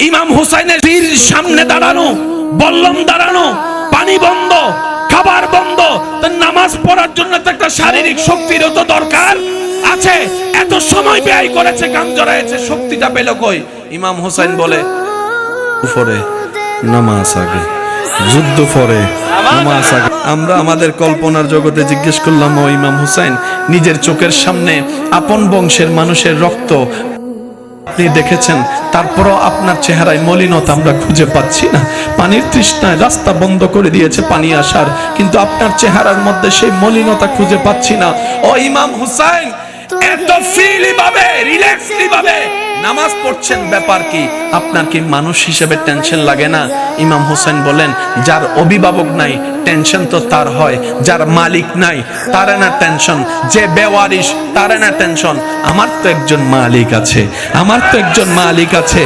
ইমাম হুসাইনের পীর সামনে দাঁড়ানো, বল্লম দাঁড়ানো, পানি বন্ধ, খাবার বন্ধ, তো নামাজ পড়ার জন্য তো একটা শারীরিক শক্তিরও তো দরকার আছে। এত সময় ব্যয় করেছে, গান জড়াইছে, শক্তিটা পেল কই? ইমাম হুসাইন বলে পরে নামাজ আগে, যুদ্ধ পরে নামাজ আগে। আমরা আমাদের কল্পনার জগতে জিজ্ঞেস করলাম, ও ইমাম হুসাইন, নিজের চোখের সামনে আপন বংশের মানুষের রক্ত আপনি দেখেছেন, তারপরও আপনার চেহারায় মলিনতা আমরা খুঁজে পাচ্ছি না। পানির তৃষ্ণায় রাস্তা বন্ধ করে দিয়েছে পানি আসার, কিন্তু আপনার চেহারার মধ্যে সেই মলিনতা খুঁজে পাচ্ছি না। ও ইমাম হুসাইন, এত ফ্রিলি ভাবে, রিল্যাক্সলি ভাবে নামাজ পড়ছেন, ব্যাপার কি? আপনার কি মানুষ হিসেবে টেনশন লাগে না? ইমাম হুসাইন বলেন, যার অভিভাবক নাই টেনশন তো তার হয়, যার মালিক নাই তার না টেনশন, যে বেওয়ারিশ তার না টেনশন। আমার তো একজন মালিক আছে, আমার তো একজন মালিক আছে।